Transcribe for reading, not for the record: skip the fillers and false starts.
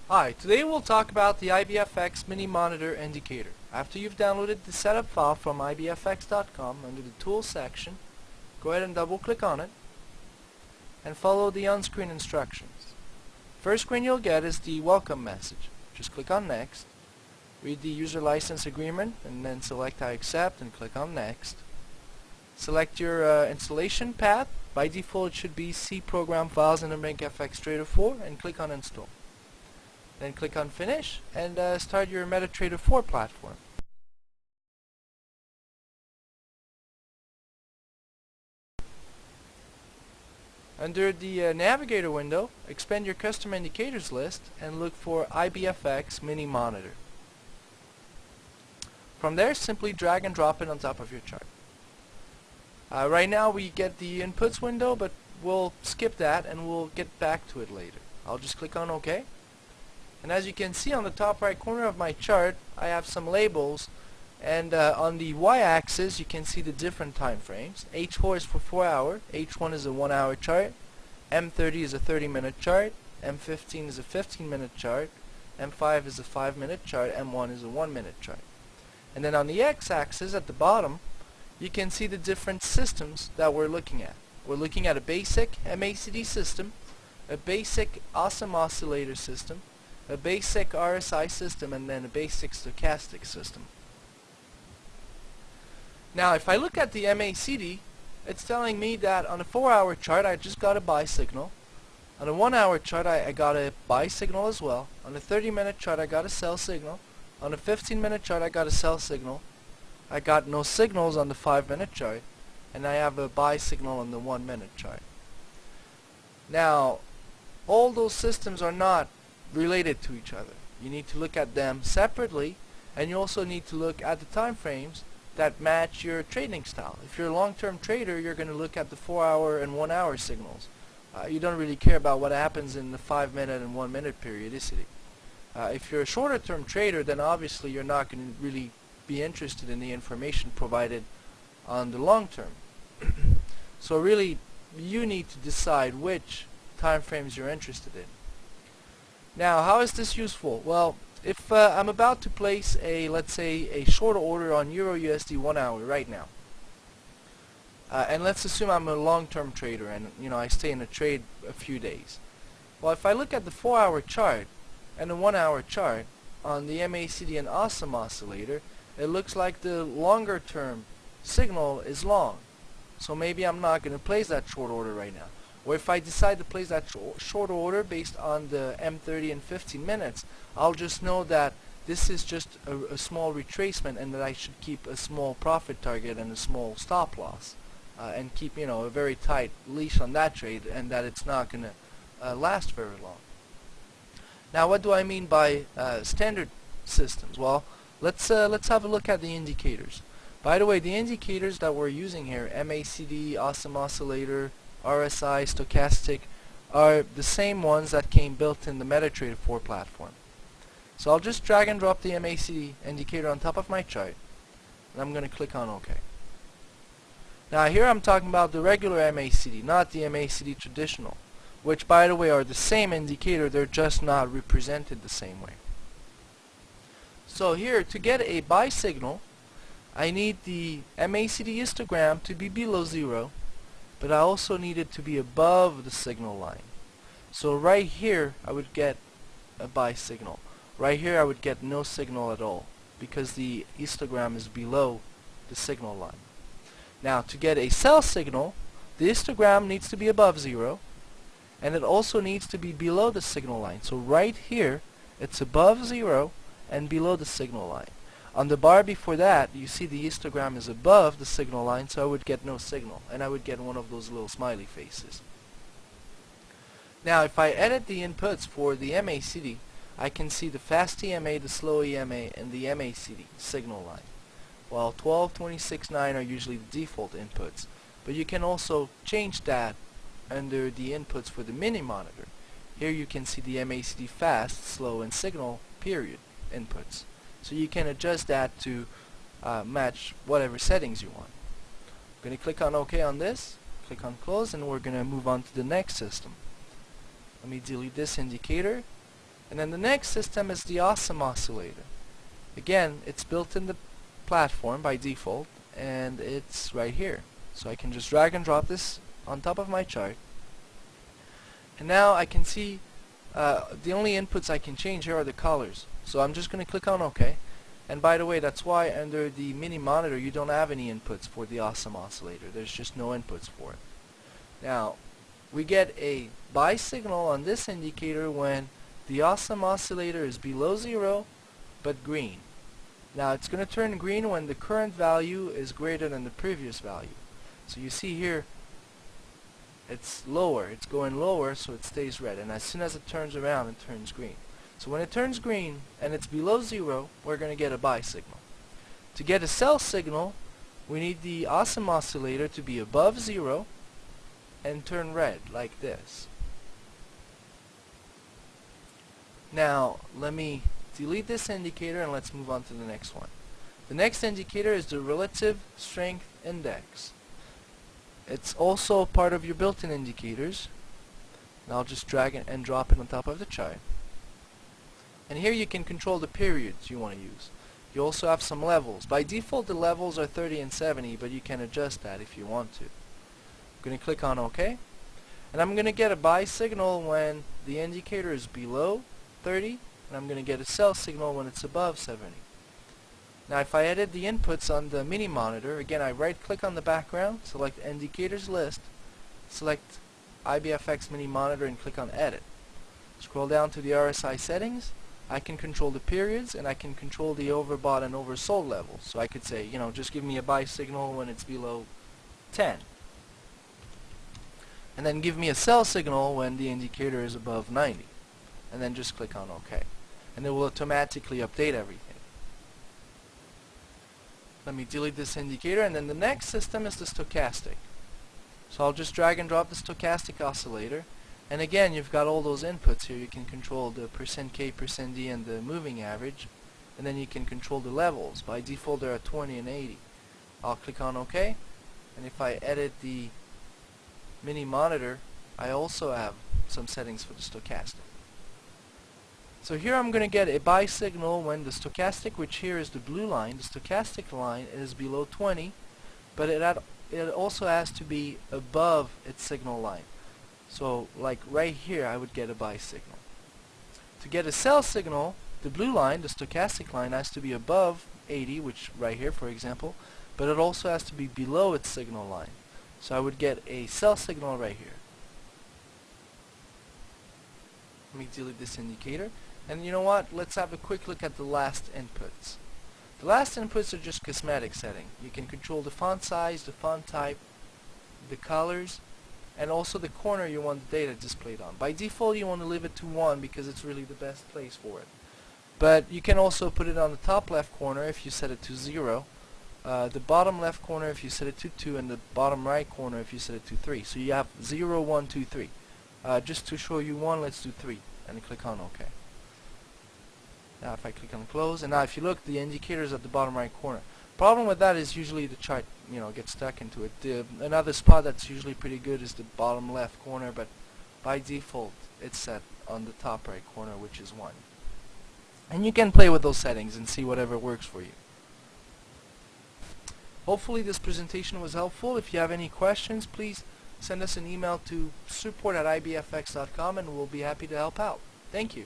Hi, today we'll talk about the IBFX Mini Monitor Indicator. After you've downloaded the setup file from ibfx.com under the Tools section, go ahead and double click on it and follow the on-screen instructions. First screen you'll get is the welcome message. Just click on Next, read the user license agreement and then select I accept and click on Next. Select your installation path. By default it should be C Program Files Interbank FX Trader 4 and click on Install. Then click on Finish and start your MetaTrader 4 platform. Under the Navigator window, expand your custom indicators list and look for IBFX Mini Monitor. From there, simply drag and drop it on top of your chart. Right now we get the inputs window, but we'll skip that and we'll get back to it later. I'll just click on OK. And as you can see on the top right corner of my chart, I have some labels, and on the y-axis you can see the different time frames. H4 is for 4 hour, H1 is a 1 hour chart, M30 is a 30-minute chart, M15 is a 15-minute chart, M5 is a 5-minute chart, M1 is a 1-minute chart. And then on the x-axis at the bottom, you can see the different systems that we're looking at. We're looking at a basic MACD system, a basic awesome oscillator system, a basic RSI system, and then a basic stochastic system. Now if I look at the MACD, it's telling me that on a 4-hour chart I just got a buy signal. On a 1-hour chart I got a buy signal as well. On a 30-minute chart I got a sell signal. On a 15-minute chart I got a sell signal. I got no signals on the 5-minute chart, and I have a buy signal on the 1-minute chart. Now all those systems are not related to each other. You need to look at them separately, and you also need to look at the time frames that match your trading style. If you're a long-term trader, you're going to look at the 4-hour and 1-hour signals. You don't really care about what happens in the 5-minute and 1-minute periodicity. If you're a shorter-term trader, then obviously you're not going to really be interested in the information provided on the long term. So really you need to decide which time frames you're interested in. Now, how is this useful? Well, if I'm about to place let's say a short order on Euro USD 1 hour right now, and let's assume I'm a long-term trader and I stay in a trade a few days. Well, if I look at the 4-hour chart and the 1-hour chart on the MACD and awesome oscillator, it looks like the longer term signal is long. So maybe I'm not going to place that short order right now. Or if I decide to place that short order based on the M30 and 15 minutes, I'll just know that this is just a small retracement and that I should keep a small profit target and a small stop loss, and keep a very tight leash on that trade, and that it's not going to last very long. Now what do I mean by standard systems? Well, let's have a look at the indicators. By the way, the indicators that we're using here, MACD, awesome oscillator, RSI, stochastic, are the same ones that came built in the MetaTrader 4 platform. So I'll just drag and drop the MACD indicator on top of my chart, and I'm going to click on OK. Now here I'm talking about the regular MACD, not the MACD traditional, which by the way are the same indicator, they're just not represented the same way. So here, to get a buy signal, I need the MACD histogram to be below 0, but I also need it to be above the signal line. So right here I would get a buy signal. Right here I would get no signal at all, because the histogram is below the signal line. Now to get a sell signal, the histogram needs to be above 0, and it also needs to be below the signal line. So right here it's above 0 and below the signal line. On the bar before that, you see the histogram is above the signal line, so I would get no signal, and I would get one of those little smiley faces. Now if I edit the inputs for the MACD, I can see the fast EMA, the slow EMA, and the MACD signal line. While 12, 26, 9 are usually the default inputs, but you can also change that under the inputs for the mini monitor. Here you can see the MACD fast, slow, and signal period inputs. So you can adjust that to match whatever settings you want. I'm going to click on OK on this, click on close, and we're going to move on to the next system. Let me delete this indicator And then the next system is the awesome oscillator. Again, it's built in the platform by default, and it's right here. So I can just drag and drop this on top of my chart. And now I can see the only inputs I can change here are the colors. So I'm just going to click on OK. And by the way, that's why under the mini monitor you don't have any inputs for the awesome oscillator. There's just no inputs for it. Now, we get a buy signal on this indicator when the awesome oscillator is below 0 but green. Now it's going to turn green when the current value is greater than the previous value. So you see here it's lower, it's going lower, so it stays red, and as soon as it turns around it turns green. So when it turns green and it's below 0, we're going to get a buy signal. To get a sell signal, we need the awesome oscillator to be above 0 and turn red like this. Now let me delete this indicator and let's move on to the next one. The next indicator is the relative strength index. It's also part of your built-in indicators. And I'll just drag it and drop it on top of the chart. And here you can control the periods you want to use. You also have some levels. By default the levels are 30 and 70, but you can adjust that if you want to. I'm going to click on OK. And I'm going to get a buy signal when the indicator is below 30, and I'm going to get a sell signal when it's above 70. Now if I edit the inputs on the mini monitor, again I right click on the background, select indicators list, select IBFX mini monitor and click on edit. Scroll down to the RSI settings. I can control the periods and I can control the overbought and oversold levels. So I could say, you know, just give me a buy signal when it's below 10. And then give me a sell signal when the indicator is above 90. And then just click on OK. And it will automatically update everything. Let me delete this indicator, and then the next system is the stochastic. So I'll just drag and drop the stochastic oscillator. And again, you've got all those inputs here. You can control the %K, %D, and the moving average. And then you can control the levels. By default, they're at 20 and 80. I'll click on OK. And if I edit the mini monitor, I also have some settings for the stochastic. So here I'm going to get a buy signal when the stochastic, which here is the blue line, the stochastic line is below 20, but it also has to be above its signal line. So like right here I would get a buy signal. To get a sell signal, the blue line, the stochastic line, has to be above 80, which right here for example, but it also has to be below its signal line. So I would get a sell signal right here. Let me delete this indicator. And you know what? Let's have a quick look at the last inputs. The last inputs are just cosmetic setting. You can control the font size, the font type, the colors, and also the corner you want the data displayed on. By default you want to leave it to 1 because it's really the best place for it. But you can also put it on the top left corner if you set it to 0, the bottom left corner if you set it to 2, and the bottom right corner if you set it to 3. So you have 0, 1, 2, 3. Just to show you 1, let's do 3 and click on OK. Now if I click on close, and now if you look, the indicator is at the bottom right corner. Problem with that is usually the chart, you know, gets stuck into it. Another spot that's usually pretty good is the bottom left corner, but by default it's set on the top right corner, which is 1. And you can play with those settings and see whatever works for you. Hopefully this presentation was helpful. If you have any questions, please send us an email to support@ibfx.com and we'll be happy to help out. Thank you.